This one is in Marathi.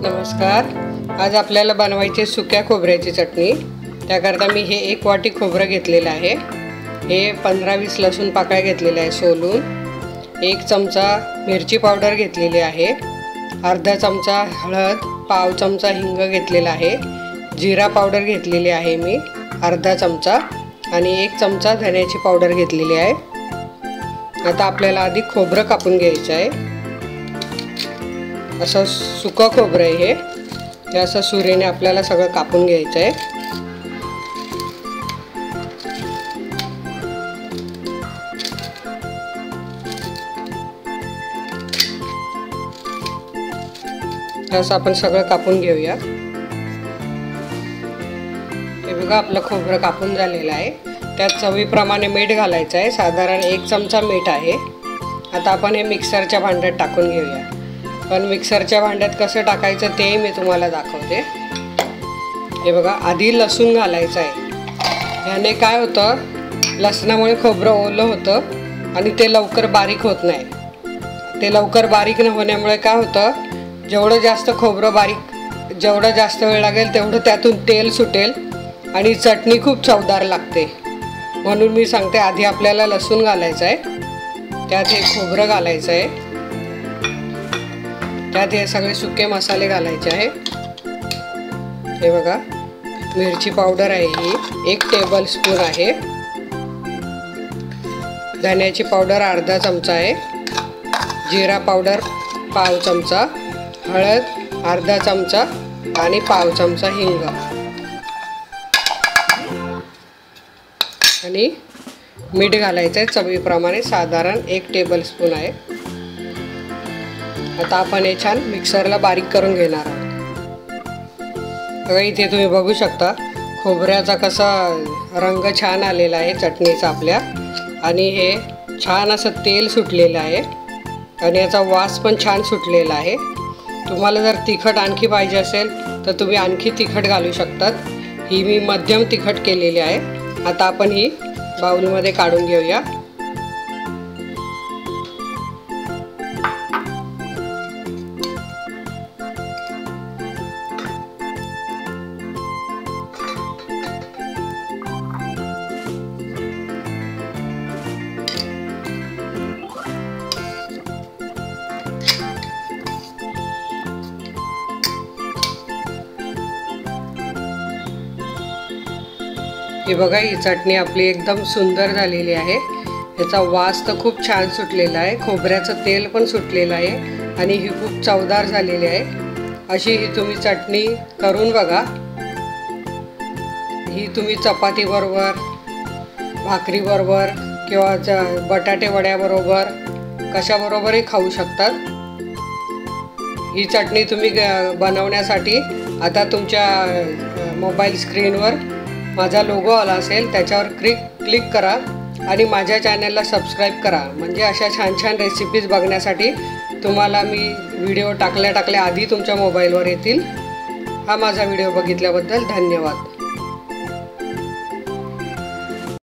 नमस्कार। आज आपल्याला बनवायची सुक्या खोबऱ्याची चटणी। त्याकरता मी हे 1 वाटी खोबरं घेतलेलं आहे। हे 15-20 लसूण पाकळ्या घेतलेल्या आहे सोलून। 1 चमचा मिरची पावडर घेतलेली आहे। अर्धा चमचा हळद, पाव चमचा हिंग घेतलेला आहे। जिरा पावडर घेतलेली आहे मी अर्धा चमचा आणि 1 चमचा धन्याची पावडर घेतलेली आहे। आता आपल्याला आधी खोबरं कापून घ्यायचं आहे। असं सुकं खोबरं आहे हे असं सुरीने आपल्याला सगळं कापून घ्यायचं आहे। असं आपण सगळं कापून घेऊया। हे बघा आपलं खोबरं कापून झालेलं आहे। त्यात चवीप्रमाणे मीठ घालायचं आहे, साधारण 1 चमचा मीठ आहे। आता आपण हे मिक्सरच्या भांड्यात टाकून घेऊया। पण मिक्सरच्या भांड्यात कसं टाकायचं ते मी तुम्हाला दाखवते। हे बघा आधी लसूण घालायचं आहे। याने काय होतं, लसणामुळे खोबरं ओलं होतं आणि ते लवकर बारीक होत नाही। ते लवकर बारीक न होण्यामुळे काय होतं, जेवढं जास्त खोबरं बारीक जेवढं जास्त वेळ लागेल तेवढं त्यातून तेल सुटेल आणि चटणी खूप चवदार लागते। म्हणून मी सांगते आधी आपल्याला लसूण घालायचं आहे, त्यात हे खोबरं घालायचं आहे, त्यात हे सगळे सुके मसाले घालायचे आहे। हे बघा मिरची पावडर आहे ही 1 टेबलस्पून आहे। धन्याची पावडर अर्धा चमचा आहे। जिरा पावडर पाव चमचा, हळद अर्धा चमचा आणि पाव चमचा हिंग आणि मीठ घालायचं आहे चवीप्रमाणे, साधारण 1 टेबलस्पून आहे। आता आपण हे छान मिक्सरला बारीक करून घेणार आहोत। बघा इथे तुम्ही बघू शकता खोबऱ्याचा कसा रंग छान आलेला आहे चटणीचा आपल्या, आणि हे छान असं तेल सुटलेलं आहे आणि याचा वास पण छान सुटलेला आहे। तुम्हाला जर तिखट आणखी पाहिजे असेल तर तुम्ही आणखी तिखट घालू शकतात। ही मी मध्यम तिखट केलेली आहे। आता आपण ही बाउलमध्ये काढून घेऊया। हे बघा ही चटणी आपली एकदम सुंदर झालेली आहे। याचा वास तर खूप छान सुटलेला आहे, खोबऱ्याचं तेल पण सुटलेलं आहे आणि ही खूप चवदार झालेली आहे। अशी ही तुम्ही चटणी करून बघा। ही तुम्ही चपाती बरोबर, भाकरी बरोबर किंवा बटाटे वड्याबरोबर कशाबरोबरही खाऊ शकतात। ही चटणी तुम्ही बनवण्यासाठी आता तुमच्या मोबाईल स्क्रीनवर माझा लोगो आला असेल, त्याच्यावर क्लिक करा आणि माझ्या चॅनलला सबस्क्राईब करा। म्हणजे अशा छान छान रेसिपीज बघण्यासाठी तुम्हाला मी व्हिडिओ टाकल्या आधी तुमच्या मोबाईलवर येतील। हा माझा व्हिडिओ बघितल्याबद्दल धन्यवाद।